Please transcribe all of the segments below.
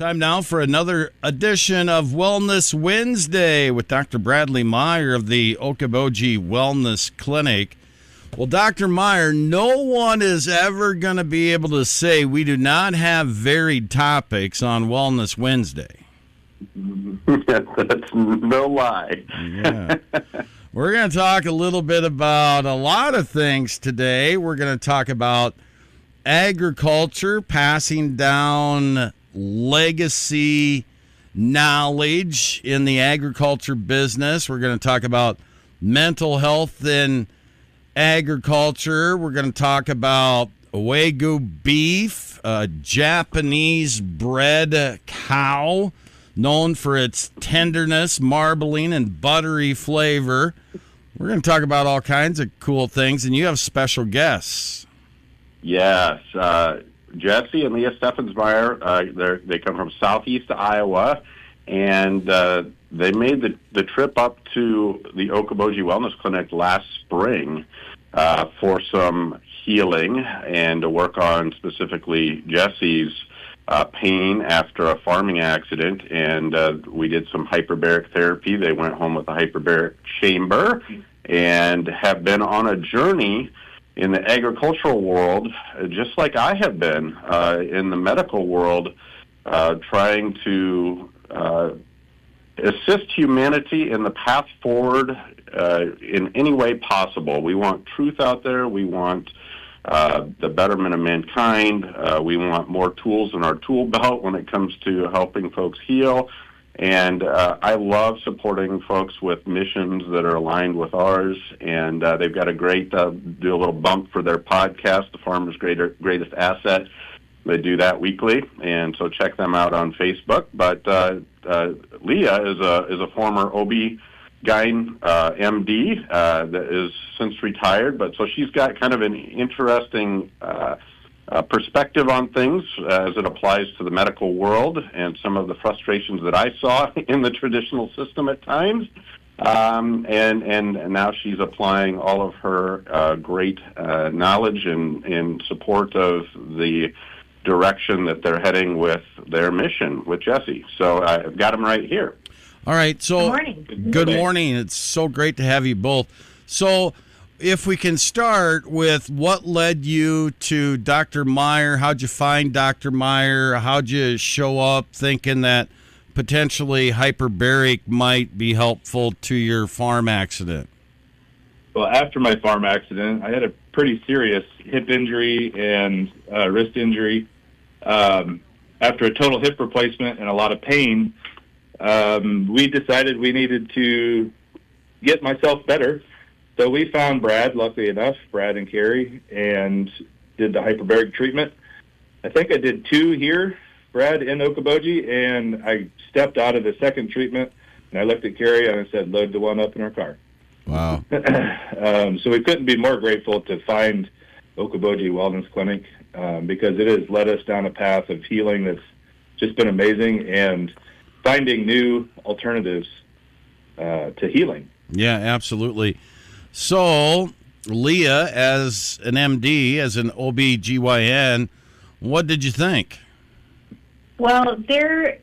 Time now for another edition of Wellness Wednesday with Dr. Bradley Meyer of the Okoboji Wellness Clinic. Well, Dr. Meyer, no one is ever going to be able to say we do not have varied topics on Wellness Wednesday. That's no lie. Yeah. We're going to talk a little bit about a lot of things today. We're going to talk about agriculture, passing down legacy knowledge in the agriculture business. We're going to talk about mental health in agriculture. We're going to talk about Wagyu Beef, a Japanese bred cow known for its tenderness, marbling, and buttery flavor. We're going to talk about all kinds of cool things, and you have special guests. Yes. Jesse and Leah Steffensmeier, they come from southeast Iowa, and they made the trip up to the Okoboji Wellness Clinic last spring for some healing and to work on specifically Jesse's pain after a farming accident, and we did some hyperbaric therapy. They went home with a hyperbaric chamber and have been on a journey in the agricultural world, just like I have been in the medical world, trying to assist humanity in the path forward in any way possible. We want truth out there. We want the betterment of mankind. We want more tools in our tool belt when it comes to helping folks heal. And I love supporting folks with missions that are aligned with ours. And they've got a great, do a little bump for their podcast, The Farmer's Greatest Asset. They do that weekly, and so check them out on Facebook. But Leah is a former OB-GYN MD that is since retired. But so she's got kind of an interesting perspective on things as it applies to the medical world and some of the frustrations that I saw in the traditional system at times. And now she's applying all of her great knowledge in support of the direction that they're heading with their mission with Jesse. So I've got him right here. All right. So good morning. Good morning. It's so great to have you both. So if we can start with what led you to Dr. Meyer, how'd you find Dr. Meyer? How'd you show up thinking that potentially hyperbaric might be helpful to your farm accident? Well, after my farm accident, I had a pretty serious hip injury and wrist injury. After a total hip replacement and a lot of pain, we decided we needed to get myself better. So we found Brad, luckily enough, Brad and Carrie, and did the hyperbaric treatment. I think I did 2 here, Brad, in Okoboji, and I stepped out of the second treatment, and I looked at Carrie and I said, load the one up in our car. Wow. So we couldn't be more grateful to find Okoboji Wellness Clinic because it has led us down a path of healing that's just been amazing and finding new alternatives to healing. Yeah, absolutely. So, Leah, as an MD, as an OB-GYN, what did you think? Well, there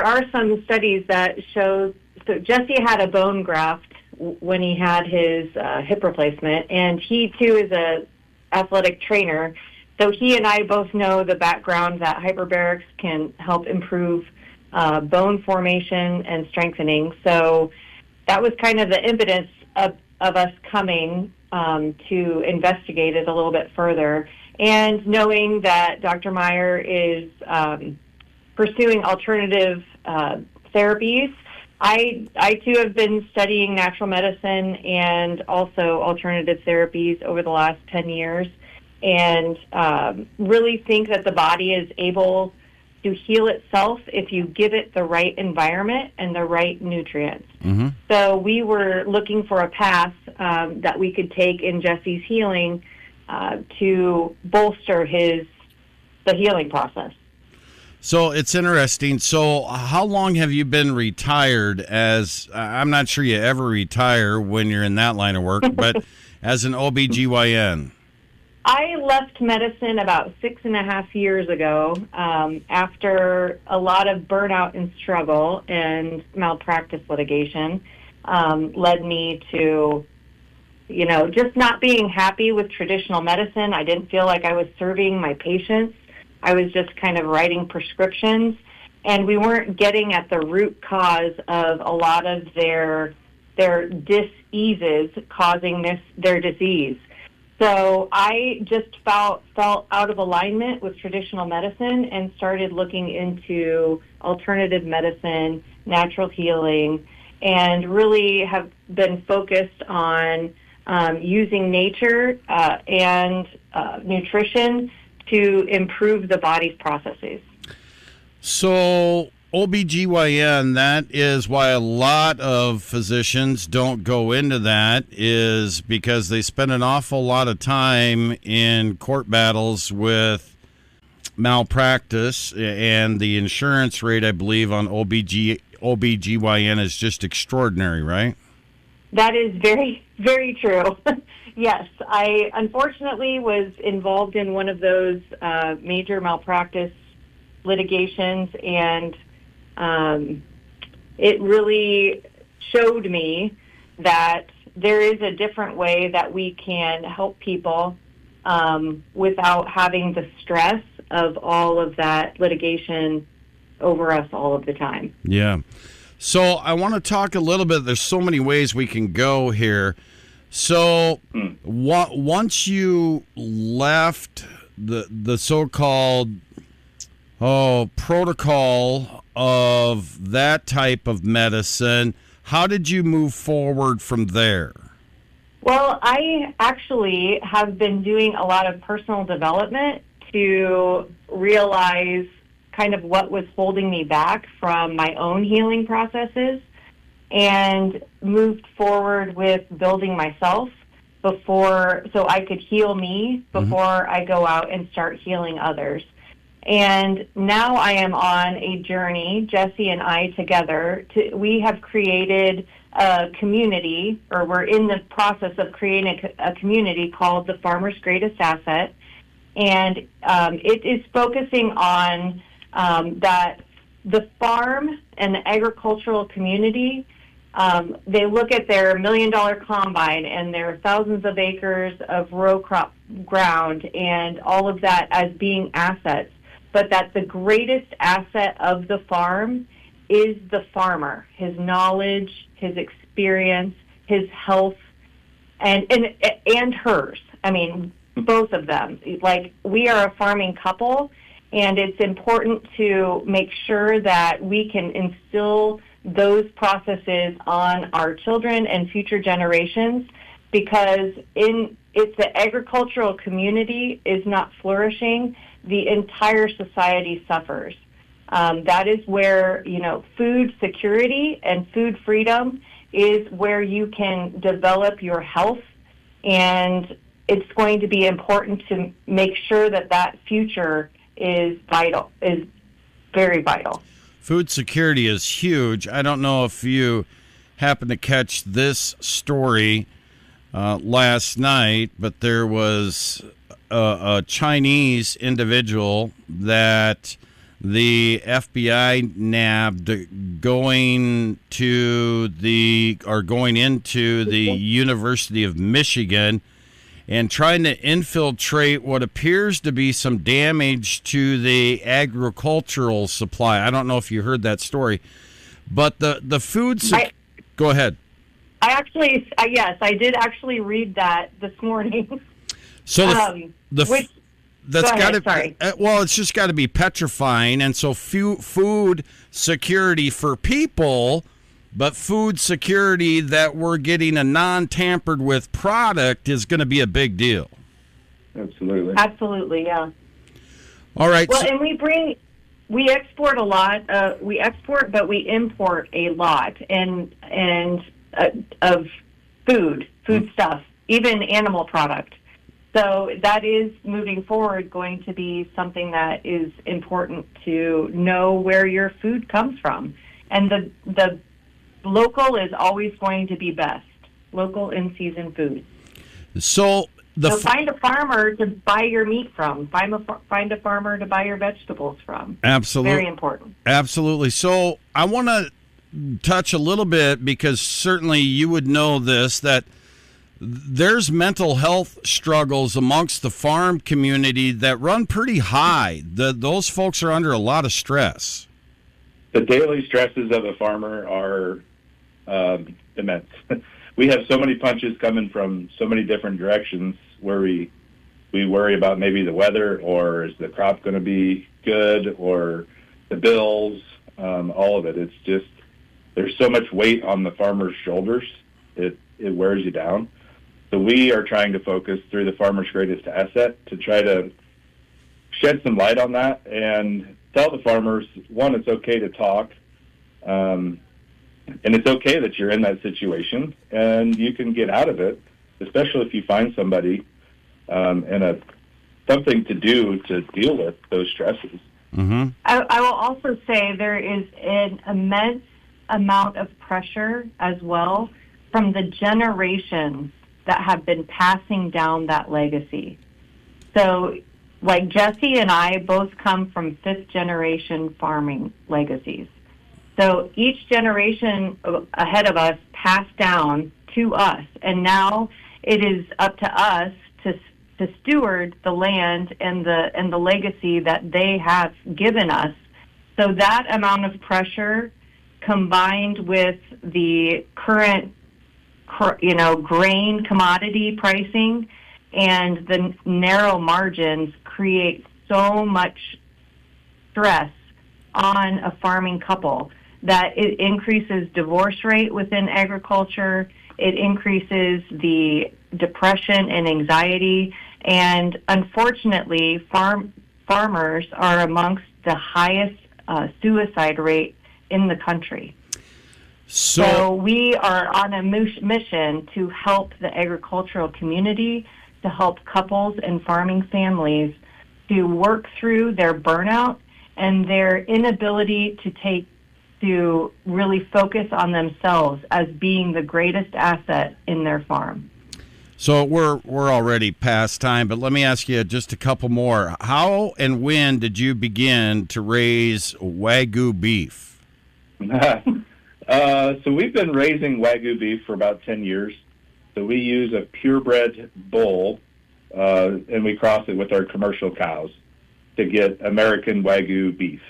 are some studies that show. So Jesse had a bone graft when he had his hip replacement, and he too is a athletic trainer. So he and I both know the background that hyperbarics can help improve bone formation and strengthening. So that was kind of the impetus of us coming to investigate it a little bit further, and knowing that Dr. Meyer is pursuing alternative therapies. I too have been studying natural medicine and also alternative therapies over the last 10 years, and really think that the body is able to heal itself if you give it the right environment and the right nutrients. Mm-hmm. So we were looking for a path that we could take in Jesse's healing to bolster the healing process. So it's interesting. So how long have you been retired as, I'm not sure you ever retire when you're in that line of work, but as an OB-GYN? I left medicine about 6.5 years ago after a lot of burnout and struggle, and malpractice litigation led me to, just not being happy with traditional medicine. I didn't feel like I was serving my patients. I was just kind of writing prescriptions, and we weren't getting at the root cause of a lot of their diseases causing their disease. So I just felt out of alignment with traditional medicine and started looking into alternative medicine, natural healing, and really have been focused on using nature and nutrition to improve the body's processes. So OBGYN, that is why a lot of physicians don't go into that, is because they spend an awful lot of time in court battles with malpractice, and the insurance rate, I believe, on OBGYN is just extraordinary, right? That is very, very true. Yes, I unfortunately was involved in one of those major malpractice litigations, and it really showed me that there is a different way that we can help people without having the stress of all of that litigation over us all of the time. Yeah. So I want to talk a little bit. There's so many ways we can go here. So once you left the so-called protocol of that type of medicine, how did you move forward from there? Well, I actually have been doing a lot of personal development to realize kind of what was holding me back from my own healing processes, and moved forward with building myself so I could heal me before I go out and start healing others. And now I am on a journey, Jesse and I together. We have created a community, or we're in the process of creating a community called the Farmer's Greatest Asset. And it is focusing on that the farm and the agricultural community, they look at their $1 million combine and their thousands of acres of row crop ground and all of that as being assets, but that the greatest asset of the farm is the farmer, his knowledge, his experience, his health, and hers. I mean, both of them. Like, we are a farming couple, and it's important to make sure that we can instill those processes on our children and future generations, because if the agricultural community is not flourishing, the entire society suffers. That is where, food security and food freedom is where you can develop your health, and it's going to be important to make sure that future is vital, is very vital. Food security is huge. I don't know if you happened to catch this story last night, but there was a Chinese individual that the FBI nabbed going into the University of Michigan and trying to infiltrate what appears to be some damage to the agricultural supply. I don't know if you heard that story, but the food... Go ahead. Yes, I did actually read that this morning. So it's just got to be petrifying, and so food security for people, but food security that we're getting a non-tampered with product is going to be a big deal. Absolutely, yeah. All right. Well, and we export a lot. We export, but we import a lot, and of food stuff, even animal product. So that is, moving forward, going to be something that is important to know where your food comes from. And the local is always going to be best, local in-season food. So So find a farmer to buy your meat from. Find a farmer to buy your vegetables from. Absolutely. Very important. Absolutely. So I want to touch a little bit, because certainly you would know this, that there's mental health struggles amongst the farm community that run pretty high. Those folks are under a lot of stress. The daily stresses of a farmer are immense. We have so many punches coming from so many different directions, where we worry about maybe the weather, or is the crop going to be good, or the bills, all of it. It's just, there's so much weight on the farmer's shoulders, it wears you down. So we are trying to focus through the Farmer's Greatest Asset to try to shed some light on that and tell the farmers, one, it's okay to talk, and it's okay that you're in that situation, and you can get out of it, especially if you find somebody and something to do to deal with those stresses. Mm-hmm. I will also say there is an immense amount of pressure as well from the generations that have been passing down that legacy. So, like Jesse and I both come from fifth-generation farming legacies. So each generation ahead of us passed down to us, and now it is up to us to steward the land and the legacy that they have given us. So that amount of pressure, combined with the current grain commodity pricing and the narrow margins, create so much stress on a farming couple that it increases divorce rate within agriculture, it increases the depression and anxiety, and unfortunately farmers are amongst the highest suicide rate in the country. So we are on a mission to help the agricultural community, to help couples and farming families to work through their burnout and their inability to really focus on themselves as being the greatest asset in their farm. So we're already past time, but let me ask you just a couple more. How and when did you begin to raise Wagyu beef? So we've been raising Wagyu beef for about 10 years. So we use a purebred bull, and we cross it with our commercial cows to get American Wagyu beef.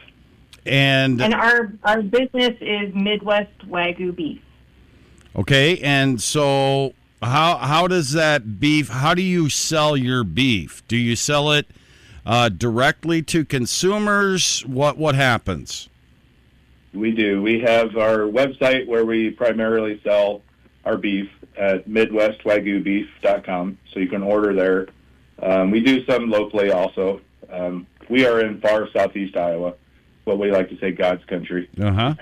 And our business is Midwest Wagyu Beef. Okay, and so how does that beef, how do you sell your beef? Do you sell it directly to consumers? What happens? We do. We have our website where we primarily sell our beef at MidwestWagyuBeef.com, so you can order there. We do some locally also. We are in far southeast Iowa, what we like to say God's country. Uh-huh.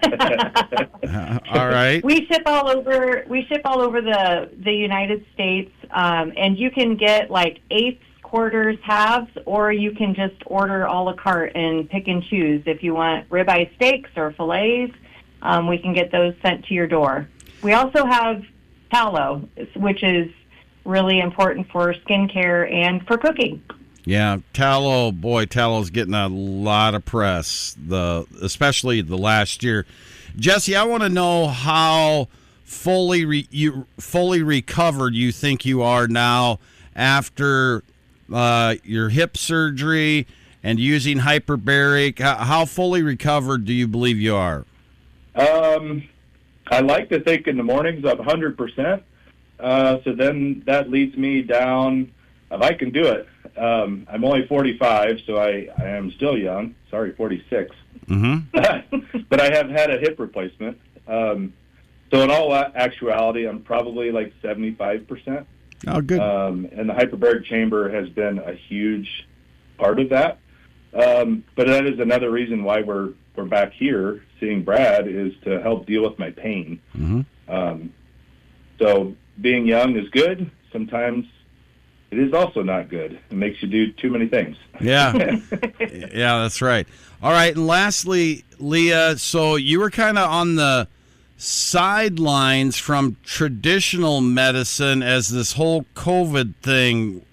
All right. We ship all over the United States, and you can get like eighths, quarters, halves, or you can just order a la carte and pick and choose. If you want ribeye steaks or fillets, we can get those sent to your door. We also have tallow, which is really important for skincare and for cooking. Yeah, tallow's getting a lot of press, especially the last year. Jesse, I want to know how fully recovered you think you are now after your hip surgery and using hyperbaric. How fully recovered do you believe you are? I like to think in the mornings I'm 100%. So then that leads me down, if I can do it. I'm only 45, so I am still young. Sorry, 46. Mm-hmm. But I have had a hip replacement. So in all actuality, I'm probably like 75%. Oh, good. And the hyperbaric chamber has been a huge part of that. But that is another reason why we're back here seeing Brad, is to help deal with my pain. Mm-hmm. So being young is good. Sometimes it is also not good. It makes you do too many things. Yeah. Yeah, that's right. All right. And lastly, Leah, so you were kind of on the sidelines from traditional medicine as this whole COVID thing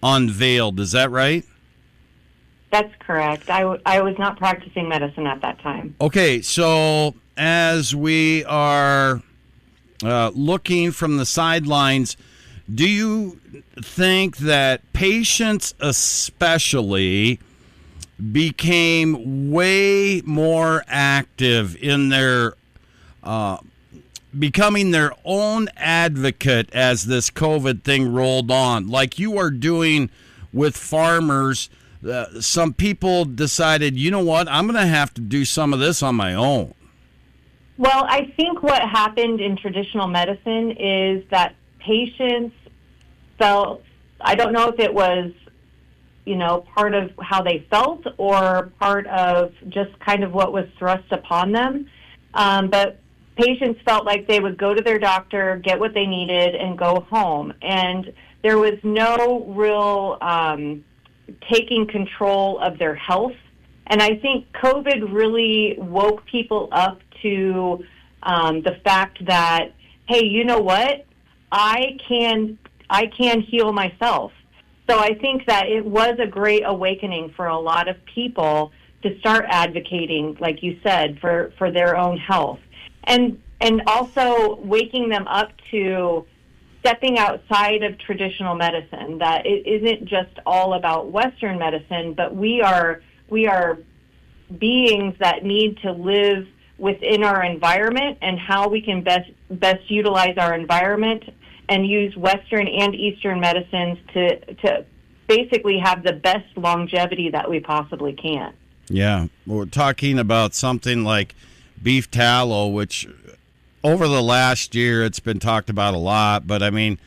unveiled. Is that right? That's correct. I was not practicing medicine at that time. Okay, so as we are looking from the sidelines, do you think that patients especially became way more active in their becoming their own advocate as this COVID thing rolled on, like you are doing with farmers? Some people decided, you know what, I'm going to have to do some of this on my own. Well, I think what happened in traditional medicine is that patients felt, I don't know if it was, part of how they felt or part of just kind of what was thrust upon them. But patients felt like they would go to their doctor, get what they needed, and go home. And there was no real taking control of their health. And I think COVID really woke people up to the fact that, hey, you know what? I can heal myself. So I think that it was a great awakening for a lot of people to start advocating, like you said, for their own health. And also waking them up to stepping outside of traditional medicine, that it isn't just all about Western medicine, but we are beings that need to live within our environment, and how we can best utilize our environment and use Western and Eastern medicines to basically have the best longevity that we possibly can. Yeah, we're talking about something like beef tallow, which over the last year it's been talked about a lot, but I mean,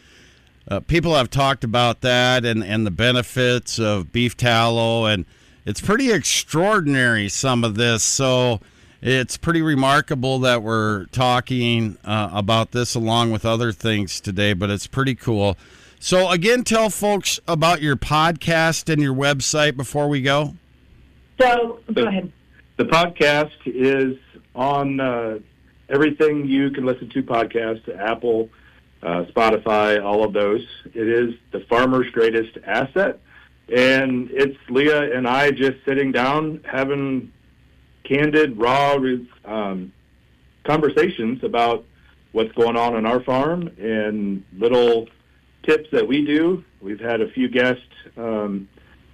people have talked about that and the benefits of beef tallow, and it's pretty extraordinary, some of this. So it's pretty remarkable that we're talking about this along with other things today, but it's pretty cool. So again, tell folks about your podcast and your website before we go. So go ahead. The podcast is on everything you can listen to podcasts, Apple, Spotify, all of those. It is The Farmer's Greatest Asset. And it's Leah and I just sitting down having candid, raw conversations about what's going on our farm and little tips that we do. We've had a few guests where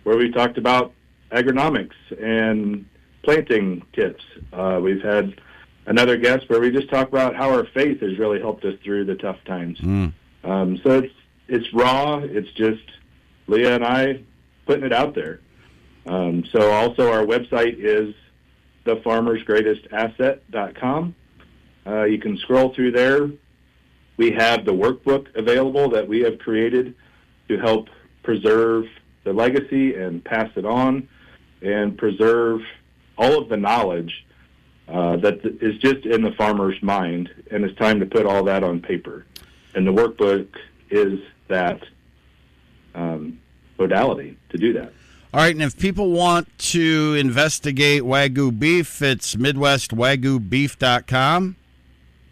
we talked about agronomics and planting tips. We've had another guest where we just talk about how our faith has really helped us through the tough times. So it's raw. It's just Leah and I putting it out there. So also our website is thefarmersgreatestasset.com. You can scroll through there. We have the workbook available that we have created to help preserve the legacy and pass it on and preserve all of the knowledge that is just in the farmer's mind, and it's time to put all that on paper. And the workbook is that modality to do that. All right, and if people want to investigate Wagyu Beef, it's MidwestWagyuBeef.com?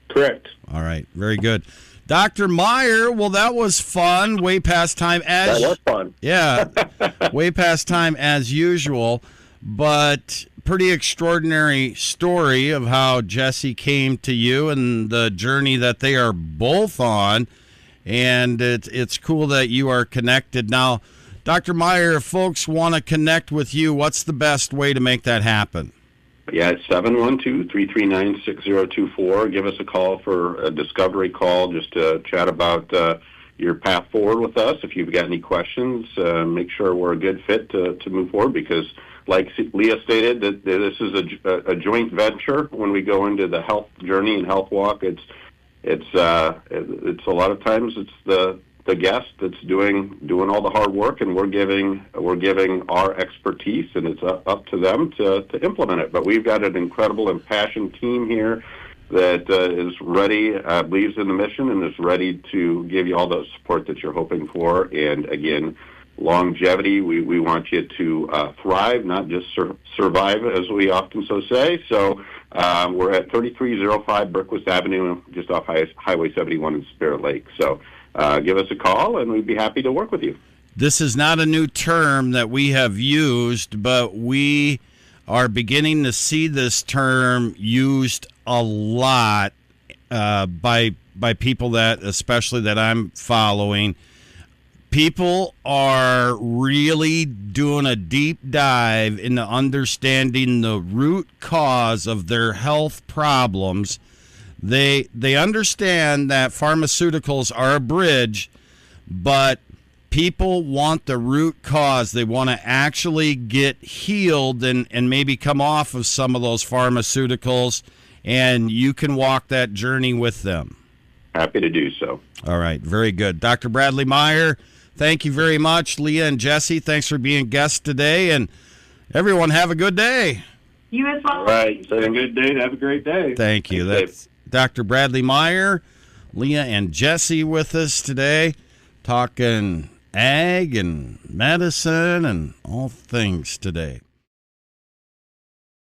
Correct. All right, very good. Dr. Meyer, well, that was fun, way past time. That was fun. Yeah, way past time as usual, but pretty extraordinary story of how Jesse came to you and the journey that they are both on, and it's cool that you are connected. Now, Dr. Meyer, if folks want to connect with you, what's the best way to make that happen? Yeah, it's 712-339-6024. Give us a call for a discovery call, just to chat about your path forward with us. If you've got any questions, make sure we're a good fit to move forward, because like Leah stated, that this is a joint venture. When we go into the health journey and health walk, it's a lot of times it's the guest that's doing all the hard work, and we're giving our expertise, and it's up to them to implement it. But we've got an incredible, impassioned team here that is ready, believes in the mission, and is ready to give you all the support that you're hoping for. And again, longevity. We want you to thrive, not just survive, as we often so say. So we're at 3305 Brookwest Avenue, just off Highway 71 in Spirit Lake. So give us a call, and we'd be happy to work with you. This is not a new term that we have used, but we are beginning to see this term used a lot by people that, especially that I'm following. People are really doing a deep dive into understanding the root cause of their health problems. They understand that pharmaceuticals are a bridge, but people want the root cause. They want to actually get healed and maybe come off of some of those pharmaceuticals, and you can walk that journey with them. Happy to do so. All right, very good. Dr. Bradley Meyer, thank you very much. Leah and Jesse, thanks for being guests today, and everyone have a good day. You as well. All right. Have a good day. Have a great day. Thank you. That's Dr. Bradley Meyer, Leah, and Jesse with us today, talking ag and medicine and all things today.